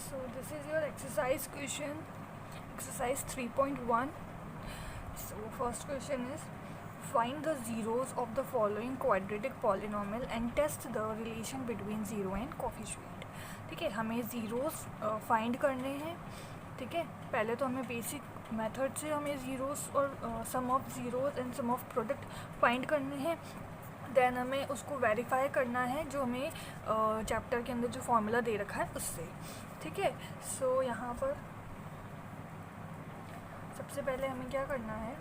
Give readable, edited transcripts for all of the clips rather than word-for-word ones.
So this is your exercise question, exercise 3.1. So first question is, find the zeros of the following quadratic polynomial and test the relation between zero and coefficient. ठीक है, हमें zeros find करने हैं. ठीक है, पहले तो हमें बेसिक मेथड से हमें ज़ीरोस और sum of zeros and sum of product find करने हैं. देन हमें उसको वेरीफाई करना है जो हमें चैप्टर के अंदर जो फॉर्मूला दे रखा है उससे. ठीक है, सो यहाँ पर सबसे पहले हमें क्या करना है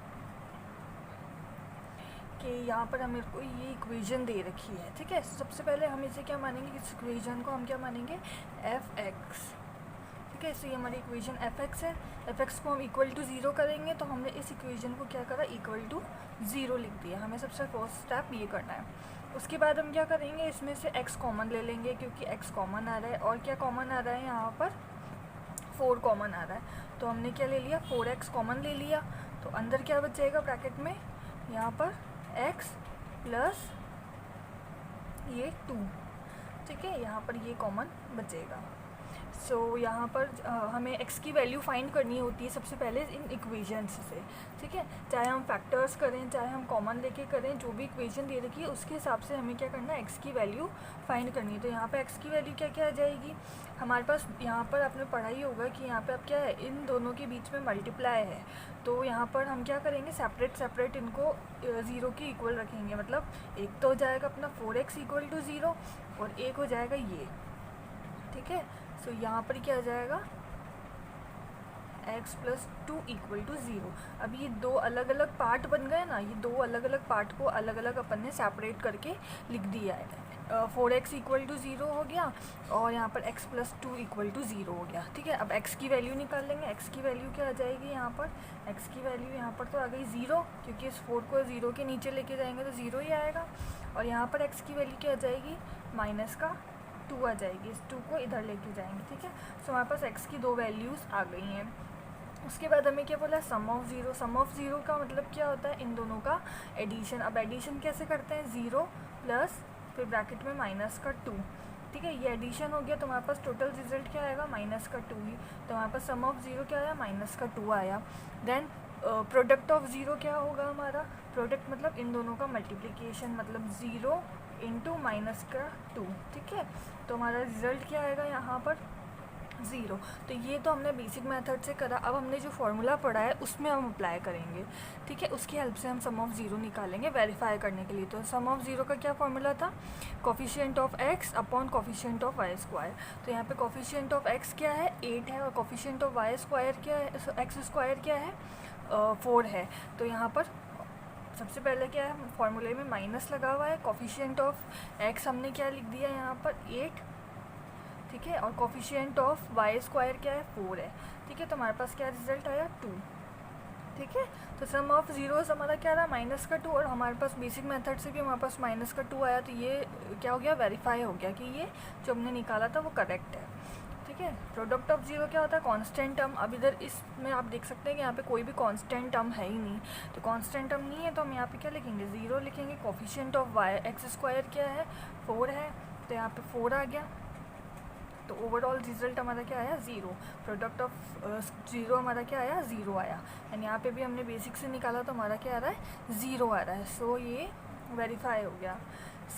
कि यहाँ पर हमें को ये इक्वेशन दे रखी है. ठीक है, सबसे पहले हम इसे क्या मानेंगे, इस इक्वेशन को हम क्या मानेंगे, एफ एक्स. ठीक है, इससे हमारी इक्वेशन एफ एक्स है. एफ एक्स को हम इक्वल टू ज़ीरो करेंगे तो हमने इस इक्वेशन को क्या करा, इक्वल टू ज़ीरो लिख दिया. हमें सबसे फर्स्ट स्टेप ये करना है. उसके बाद हम क्या करेंगे, इसमें से x कॉमन ले लेंगे क्योंकि x कॉमन आ रहा है. और क्या कॉमन आ रहा है, यहाँ पर 4 कॉमन आ रहा है. तो हमने क्या ले लिया, 4x कॉमन ले लिया. तो अंदर क्या बचेगा ब्रैकेट में, यहाँ पर x प्लस ये 2. ठीक है, यहाँ पर ये कॉमन बचेगा. सो यहाँ पर हमें x की वैल्यू फाइंड करनी होती है सबसे पहले इन इक्वेशंस से. ठीक है, चाहे हम फैक्टर्स करें चाहे हम कॉमन लेके करें, जो भी इक्वेशन दे रखी है उसके हिसाब से हमें क्या करना है, x की वैल्यू फाइंड करनी है. तो यहाँ पे x की वैल्यू क्या क्या आ जाएगी हमारे पास, यहाँ पर आपने पढ़ा ही होगा कि यहाँ पे अब क्या है, इन दोनों के बीच में मल्टीप्लाई है. तो यहाँ पर हम क्या करेंगे, सेपरेट सेपरेट इनको ज़ीरो के इक्वल रखेंगे. मतलब एक तो हो जाएगा अपना 4x इक्वल टू ज़ीरो और एक हो जाएगा ये. ठीक है, सो यहाँ पर क्या आ जाएगा, x plus 2 equal to zero. अब ये दो अलग अलग पार्ट बन गए ना, ये दो अलग अलग पार्ट को अलग अलग अपन ने सेपरेट करके लिख दिया है. 4x इक्वल टू ज़ीरो हो गया और यहाँ पर x plus 2 equal to zero हो गया. ठीक है, अब x की वैल्यू निकाल लेंगे. x की वैल्यू क्या आ जाएगी, यहाँ पर x की वैल्यू यहाँ पर तो आ गई ज़ीरो, क्योंकि इस 4 को ज़ीरो के नीचे लेके जाएंगे तो ज़ीरो ही आएगा. और यहाँ पर x की वैल्यू क्या आ जाएगी, माइनस का 2 आ जाएगी. इस 2 को इधर लेके जाएंगे. ठीक है, सो हमारे पास x की दो वैल्यूज़ आ गई हैं. उसके बाद हमें क्या बोला, sum of zero. Sum of zero का मतलब क्या होता है, इन दोनों का एडिशन. अब एडिशन कैसे करते हैं, ज़ीरो प्लस फिर ब्रैकेट में माइनस का 2. ठीक है, ये एडिशन हो गया तो हमारे पास टोटल रिजल्ट क्या आएगा, माइनस का 2 ही. तो हमारे पास सम ऑफ ज़ीरो क्या आया, माइनस का 2 आया. देन प्रोडक्ट ऑफ ज़ीरो क्या होगा हमारा, प्रोडक्ट मतलब इन दोनों का मल्टीप्लिकेशन, मतलब ज़ीरो इंटू माइनस का 2. ठीक है, तो हमारा रिज़ल्ट क्या आएगा यहाँ पर, ज़ीरो. तो ये तो हमने बेसिक मेथड से करा. अब हमने जो फार्मूला पढ़ा है उसमें हम अप्लाई करेंगे. ठीक है, उसकी हेल्प से हम सम ऑफ ज़ीरो निकालेंगे वेरीफाई करने के लिए. तो सम ऑफ ज़ीरो का क्या फार्मूला था, coefficient of x upon coefficient of y square. तो यहाँ पे कोफिशिएंट ऑफ x क्या है, 8 है, और कोफिशिएंट ऑफ y स्क्वायर क्या है, x स्क्वायर क्या है, 4 है. तो यहाँ पर सबसे पहले क्या है, फार्मूले में माइनस लगा हुआ है. कोफिशिएंट ऑफ x हमने क्या लिख दिया यहाँ पर, 8. ठीक है, और कोफिशिएंट ऑफ y स्क्वायर क्या है, 4 है. ठीक है, तो हमारे पास क्या रिजल्ट आया, 2. ठीक है, तो सम ऑफ ज़ीरोज़ हमारा क्या रहा, माइनस का 2. और हमारे पास बेसिक मेथड से भी हमारे पास माइनस का 2 आया. तो ये क्या हो गया, वेरीफाई हो गया कि ये जो हमने निकाला था वो करेक्ट है. ठीक है, प्रोडक्ट ऑफ ज़ीरो क्या होता है, कांस्टेंट टर्म. अब इधर इसमें आप देख सकते हैं कि यहाँ पे कोई भी कांस्टेंट टर्म है ही नहीं. तो कांस्टेंट टर्म नहीं है तो हम यहाँ पे क्या लिखेंगे, ज़ीरो लिखेंगे. Coefficient of y x square क्या है, 4 है, तो यहाँ पे 4 आ गया. तो ओवरऑल रिजल्ट हमारा क्या आया, ज़ीरो. प्रोडक्ट ऑफ ज़ीरो हमारा क्या आया, ज़ीरो आया. एंड यहाँ पे भी हमने बेसिक से निकाला तो हमारा क्या आ रहा है, ज़ीरो आ रहा है. सो ये वेरीफाई हो गया.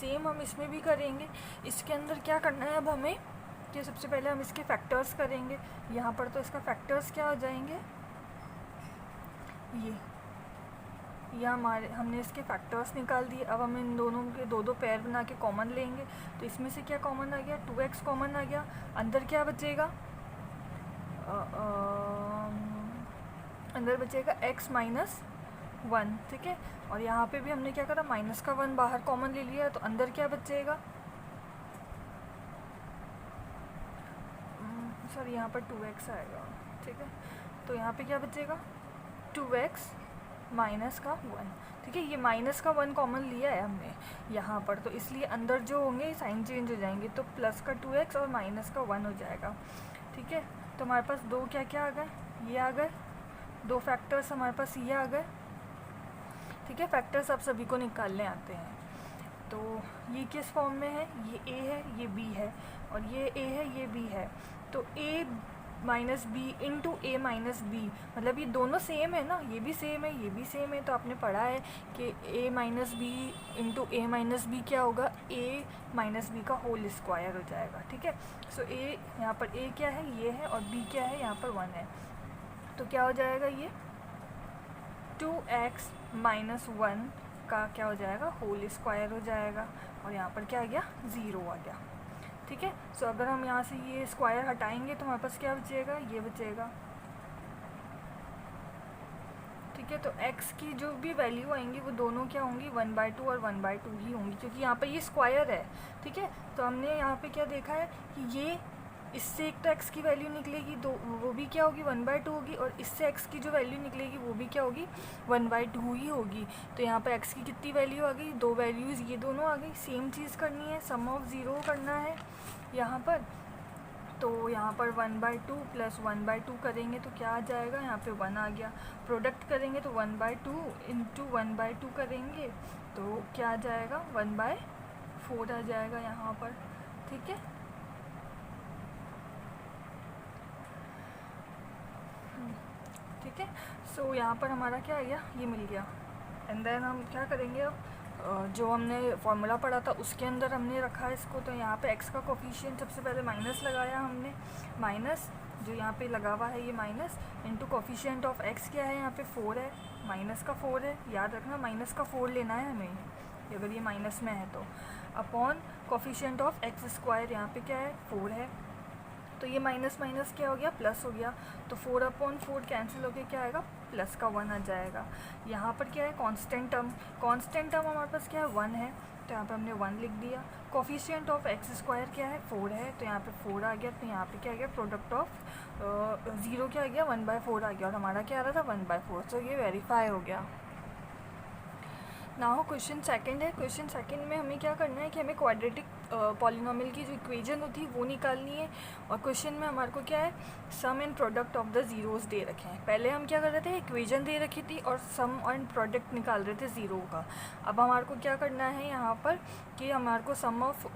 सेम हम इसमें भी करेंगे. इसके अंदर क्या करना है अब हमें, कि सबसे पहले हम इसके फैक्टर्स करेंगे. यहाँ पर तो इसका फैक्टर्स क्या हो जाएंगे, ये हमारे हमने इसके फैक्टर्स निकाल दिए. अब हम इन दोनों के दो दो पेयर बना के कॉमन लेंगे. तो इसमें से क्या कॉमन आ गया, 2x कॉमन आ गया. अंदर क्या बचेगा, अंदर बचेगा x माइनस 1. ठीक है, और यहाँ पे भी हमने क्या करा, माइनस का 1 बाहर कॉमन ले लिया. तो अंदर क्या बचेगा, सॉरी यहाँ पर 2x आएगा. ठीक है, तो यहाँ पे क्या बचेगा, 2x माइनस का 1. ठीक है, ये माइनस का 1 कॉमन लिया है हमने यहाँ पर, तो इसलिए अंदर जो होंगे साइन चेंज हो जाएंगे. तो प्लस का 2x और माइनस का 1 हो जाएगा. ठीक है, तो हमारे पास दो क्या क्या आ गए, ये आ गए. दो फैक्टर्स हमारे पास ये आ गए. ठीक है, फैक्टर्स आप सभी को निकालने आते हैं. तो ये किस फॉर्म में है, ये a है, ये b है, और ये a है, ये b है. तो a minus B into A minus B, मतलब ये दोनों सेम है ना, ये भी सेम है ये भी सेम है। तो आपने पढ़ा है कि a minus B into A minus B क्या होगा, a माइनस बी का होल स्क्वायर हो जाएगा। ठीक है, सो a यहाँ पर a क्या है, ये है, और b क्या है, यहाँ पर 1 है। तो क्या हो जाएगा, ये 2x माइनस 1 का क्या हो जाएगा, होल स्क्वायर हो जाएगा। और यहाँ पर क्या आ गया, 0 आ गया। ठीक है, सो अगर हम यहाँ से ये स्क्वायर हटाएंगे तो हमारे पास क्या बचेगा, ये बचेगा। ठीक है, तो x की जो भी वैल्यू आएंगी वो दोनों क्या होंगी, 1/2 और 1/2 ही होंगी, क्योंकि यहाँ पे ये स्क्वायर है। ठीक है, तो हमने यहाँ पे क्या देखा है कि ये इससे एक तो x की वैल्यू निकलेगी, दो वो भी क्या होगी, 1/2 होगी, और इससे x की जो वैल्यू निकलेगी वो भी क्या होगी, 1/2 ही होगी। तो यहाँ पे x की कितनी वैल्यू आ गई, दो वैल्यूज़ ये दोनों आ गई। सेम चीज़ करनी है, सम ऑफ ज़ीरो करना है यहाँ पर। तो यहाँ पर 1/2 प्लस 1/2 करेंगे तो क्या आ जाएगा, यहाँ पे 1 आ गया। प्रोडक्ट करेंगे तो 1/2 इंटू 1/2 करेंगे तो क्या आ जाएगा, 1/4 आ जाएगा यहाँ पर। ठीक है, ठीक है, सो यहाँ पर हमारा क्या आ गया, ये मिल गया। एंड देन हम क्या करेंगे, अब जो हमने फार्मूला पढ़ा था उसके अंदर हमने रखा इसको। तो यहाँ पे x का कोफिशिएंट सबसे पहले माइनस लगाया हमने, माइनस जो यहाँ पे लगा हुआ है ये minus into coefficient of x क्या है, यहाँ पे 4 है, माइनस का 4 है, याद रखना माइनस का 4 लेना है हमें अगर ये माइनस में है तो, upon coefficient of x square यहाँ पे क्या है, 4 है। तो ये माइनस माइनस क्या हो गया, प्लस हो गया। तो 4/4 कैंसिल होकर क्या आएगा, प्लस का 1 आ जाएगा। यहाँ पर क्या है, कांस्टेंट टर्म हमारे पास क्या है, 1 है, तो यहाँ पे हमने 1 लिख दिया। कोफिशिएंट ऑफ x स्क्वायर क्या है, 4 है, तो यहाँ पे 4 आ गया। तो यहाँ पे क्या आ गया, प्रोडक्ट ऑफ 0 क्या आ गया, 1/4 आ गया, और हमारा क्या आ रहा था, 1/4। तो ये वेरीफाई हो गया। नाउ क्वेश्चन सेकंड है। क्वेश्चन सेकंड में हमें क्या करना है कि हमें क्वाड्रेटिक पॉलिनोमियल की जो इक्वेशन होती है वो निकालनी है। और क्वेश्चन में हमारे को क्या है, sum and product of the zeros दे रखे हैं। पहले हम क्या कर रहे थे, इक्वेशन दे रखी थी और सम एंड प्रोडक्ट निकाल रहे थे ज़ीरो का। अब हमारे को क्या करना है यहाँ पर कि हमारे को सम ऑफ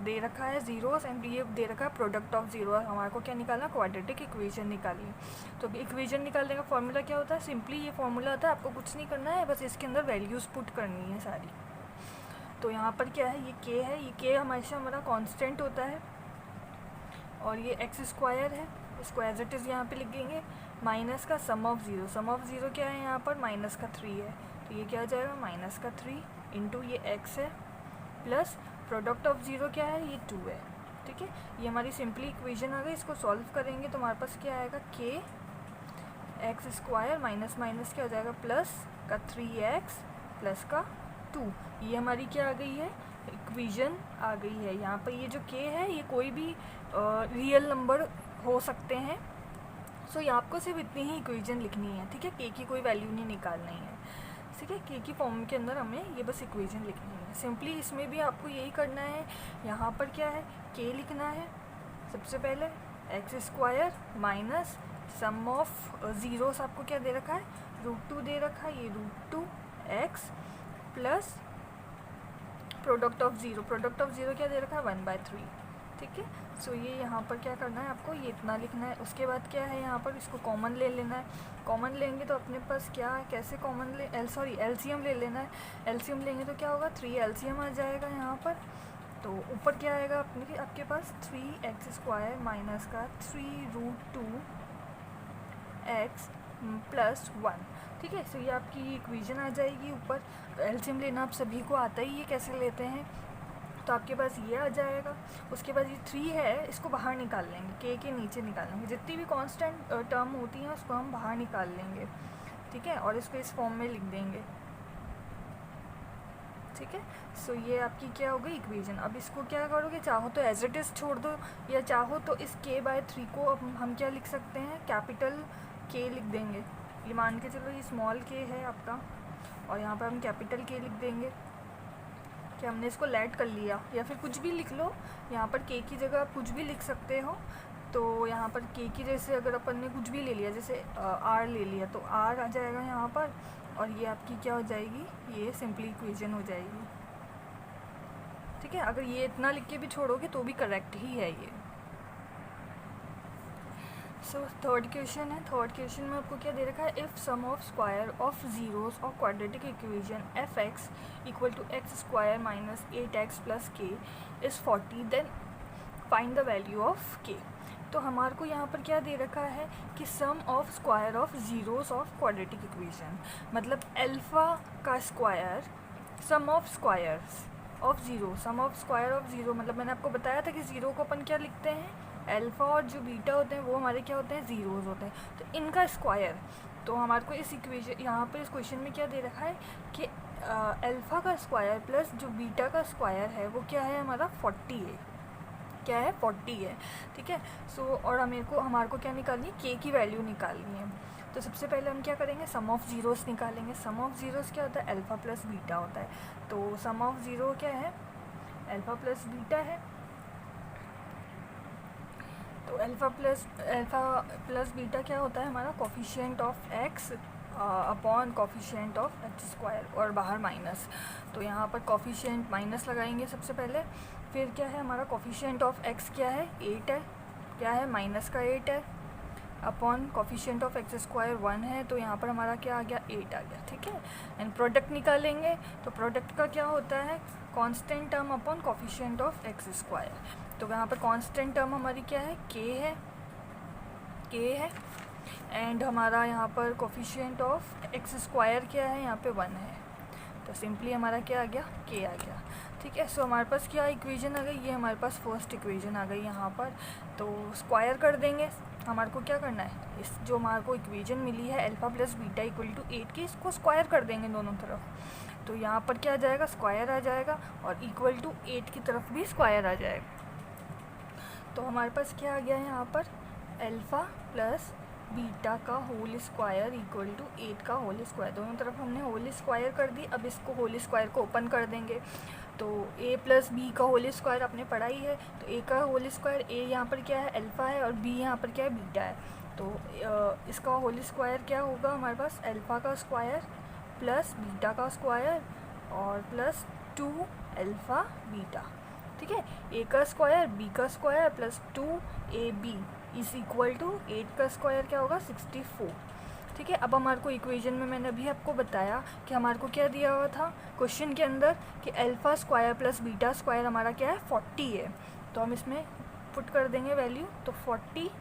दे रखा है ज़ीरोस एंड ये दे रखा है प्रोडक्ट ऑफ ज़ीरो। हमारे को क्या निकालना, क्वाड्रेटिक इक्वेशन निकालनी। तो इक्वेशन निकालने का फॉर्मूला क्या होता है, सिंपली ये फॉर्मूला होता है, आपको कुछ नहीं करना है, बस इसके अंदर वैल्यूज़ पुट करनी है सारी। तो यहाँ पर क्या है, ये k है, ये k हमेशा हमारा कांस्टेंट होता है, और ये x स्क्वायर है, इसको एज इट इज़ यहाँ पे लिख देंगे, माइनस का सम ऑफ ज़ीरो क्या है यहाँ पर, माइनस का 3 है, तो ये क्या आ जाएगा, माइनस का 3 इंटू ये x है, प्लस प्रोडक्ट ऑफ ज़ीरो क्या है, ये 2 है। ठीक है, ये हमारी सिंपली इक्वेशन आ गई। इसको सॉल्व करेंगे तो हमारे पास क्या आएगा, k x square minus minus क्या हो जाएगा, प्लस का 3x प्लस का 2। ये हमारी क्या आ गई है, इक्वेशन आ गई है। यहाँ पर ये जो k है ये कोई भी रियल नंबर हो सकते हैं। सो ये आपको सिर्फ इतनी ही इक्वेशन लिखनी है। ठीक है, k की कोई वैल्यू नहीं निकालनी है। ठीक है, k की फॉर्म के अंदर हमें ये बस इक्वेशन लिखनी है। सिंपली इसमें भी आपको यही करना है। यहाँ पर क्या है, k लिखना है सबसे पहले, x square minus sum of zeros आपको क्या दे रखा है, √2 दे रखा है, ये √2x plus product of zero क्या दे रखा है, 1/3। ठीक है, सो ये यहाँ पर क्या करना है आपको, ये इतना लिखना है। उसके बाद क्या है, यहाँ पर इसको कॉमन ले लेना है। कॉमन लेंगे तो अपने पास क्या है, कैसे कॉमन एलसीएम ले लेना है। एलसीएम लेंगे तो क्या होगा, 3 एलसीएम आ जाएगा यहाँ पर। तो ऊपर क्या आएगा आपके पास, 3x स्क्वायर माइनस का 3√2x प्लस 1। ठीक है, सो ये आपकी इक्वेशन आ जाएगी ऊपर। एलसीएम लेना आप सभी को आता ही है, कैसे लेते हैं, तो आपके पास ये आ जाएगा। उसके बाद ये 3 है, इसको बाहर निकाल लेंगे, k के नीचे निकाल लेंगे। जितनी भी कांस्टेंट टर्म होती हैं उसको हम बाहर निकाल लेंगे। ठीक है, और इसको इस फॉर्म में लिख देंगे। ठीक है, सो ये आपकी क्या हो गई इक्वेशन। अब इसको क्या करोगे, चाहो तो एज इट इज़ छोड़ दो, या चाहो तो इस k/3 को अब हम क्या लिख सकते हैं, कैपिटल K लिख देंगे। ये मान के चलो ये स्मॉल k है आपका, और यहाँ पर हम कैपिटल K लिख देंगे कि हमने इसको लेट कर लिया, या फिर कुछ भी लिख लो। यहाँ पर k की जगह आप कुछ भी लिख सकते हो। तो यहाँ पर k की जैसे अगर अपन ने कुछ भी ले लिया, जैसे r ले लिया, तो r आ जाएगा यहाँ पर, और ये आपकी क्या हो जाएगी, ये सिंपली इक्वेशन हो जाएगी। ठीक है, अगर ये इतना लिख के भी छोड़ोगे तो भी करेक्ट ही है ये। सो थर्ड क्वेश्चन है। थर्ड क्वेश्चन में आपको क्या दे रखा है, if sum of square of zeros of quadratic equation f x equal to x square minus 8x plus k is 40 then find the value of k. तो हमारे को यहाँ पर क्या दे रखा है कि sum of square of zeros of quadratic equation, मतलब अल्फ़ा का square, sum of squares of zero, sum of square of zero, मतलब मैंने आपको बताया था कि ज़ीरो को अपन क्या लिखते हैं, अल्फ़ा, और जो बीटा होते हैं वो हमारे क्या होते हैं, ज़ीरोज़ होते हैं। तो इनका स्क्वायर, तो हमारे को इस इक्वेशन यहाँ पर इस क्वेश्चन में क्या दे रखा है कि अल्फ़ा का स्क्वायर प्लस जो बीटा का स्क्वायर है वो क्या है हमारा 40 है, क्या है 40 है, ठीक है। सो और हमारे को क्या निकालनी है, के की वैल्यू निकालनी है। तो सबसे पहले हम क्या करेंगे, सम ऑफ ज़ीरोस निकालेंगे। सम ऑफ ज़ीरोस क्या होता है, अल्फ़ा प्लस बीटा होता है। तो सम ऑफ ज़ीरो क्या है, अल्फ़ा प्लस बीटा है। तो अल्फ़ा प्लस बीटा क्या होता है हमारा, coefficient of x upon coefficient of x square, और बाहर माइनस। तो यहाँ पर कोफिशिएंट माइनस लगाएंगे सबसे पहले। फिर क्या है हमारा कोफिशिएंट ऑफ एक्स क्या है, 8 है, क्या है माइनस का 8 है, upon coefficient of x square 1 है। तो यहाँ पर हमारा क्या आ गया, 8 आ गया, ठीक है। एंड प्रोडक्ट निकालेंगे, तो प्रोडक्ट का क्या होता है, constant term upon coefficient of x square. तो यहाँ पर कांस्टेंट टर्म हमारी क्या है, के है, एंड हमारा यहाँ पर कोफिशिएंट ऑफ एक्स स्क्वायर क्या है, यहाँ पे 1 है। तो सिंपली हमारा क्या आ गया, के आ गया, ठीक है। सो हमारे पास क्या इक्वेशन आ गई, ये हमारे पास फर्स्ट इक्वेशन आ गई यहाँ पर। तो स्क्वायर कर देंगे, हमारे को क्या करना है, इस जो हमारे को इक्वेशन मिली है alpha plus beta equal to 8 की, इसको स्क्वायर कर देंगे दोनों तरफ। तो यहाँ पर क्या आ जाएगा, स्क्वायर आ जाएगा, और इक्वल टू 8 की तरफ भी स्क्वायर आ जाएगा। तो हमारे पास क्या आ गया है यहाँ पर, अल्फ़ा प्लस बीटा का होल स्क्वायर इक्वल टू 8 का होल स्क्वायर। दोनों तरफ हमने होल स्क्वायर कर दी। अब इसको होल स्क्वायर को ओपन कर देंगे। तो a प्लस बी का होल स्क्वायर आपने पढ़ा ही है। तो a का होल स्क्वायर, a यहाँ पर क्या है, अल्फ़ा है, और b यहाँ पर क्या है, बीटा है। तो इसका होल स्क्वायर क्या होगा हमारे पास, अल्फ़ा का स्क्वायर प्लस बीटा का स्क्वायर और प्लस 2 अल्फ़ा बीटा, ठीक है। a का स्क्वायर, b का square plus 2ab is equal to 8 का स्क्वायर क्या होगा, 64, ठीक है। अब हमारे को इक्वेशन में मैंने अभी आपको बताया कि हमारे को क्या दिया हुआ था क्वेश्चन के अंदर कि alpha square plus beta square हमारा क्या है, 40 है। तो हम इसमें पुट कर देंगे वैल्यू। तो 40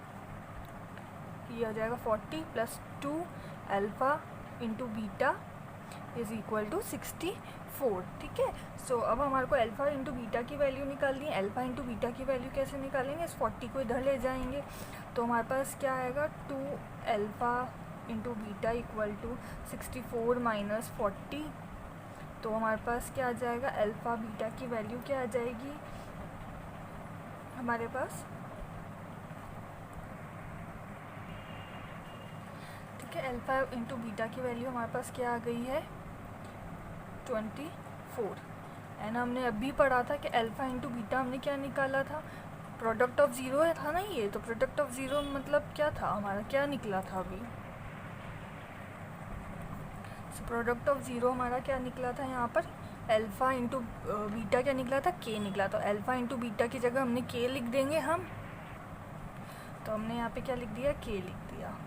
ये आ जाएगा 40 plus 2 alpha into beta is equal to 64, ठीक है। सो अब हमारे को अल्फ़ा इंटू बीटा की वैल्यू निकालनी है। अल्फ़ा इंटू बीटा की वैल्यू कैसे निकालेंगे, इस 40 को इधर ले जाएंगे। तो हमारे पास क्या आएगा, 2 alpha into beta equal to 64 minus 40। तो हमारे पास क्या आ जाएगा, अल्फ़ा बीटा की वैल्यू क्या आ जाएगी हमारे पास, ठीक है। अल्फ़ा इंटू बीटा की वैल्यू हमारे पास क्या आ गई है, 24। एंड हमने अभी पढ़ा था कि अल्फ़ा इंटू बीटा हमने क्या निकाला था, प्रोडक्ट ऑफ ज़ीरो था ना ये। तो प्रोडक्ट ऑफ ज़ीरो मतलब क्या था हमारा, क्या निकला था अभी, प्रोडक्ट ऑफ ज़ीरो हमारा क्या निकला था यहाँ पर, अल्फ़ा इंटू बीटा क्या निकला था, के निकला। तो अल्फ़ा इंटू बीटा की जगह हमने के लिख देंगे हम। तो हमने यहाँ पे क्या लिख दिया, के लिख दिया।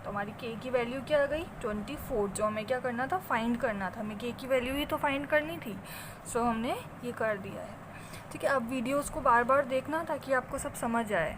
तो हमारी के की वैल्यू क्या आ गई, 24। जो हमें क्या करना था, फाइंड करना था, हमें के की वैल्यू ही तो फाइंड करनी थी। सो हमने ये कर दिया है, ठीक है। अब वीडियोज़ को बार बार देखना ताकि आपको सब समझ आए।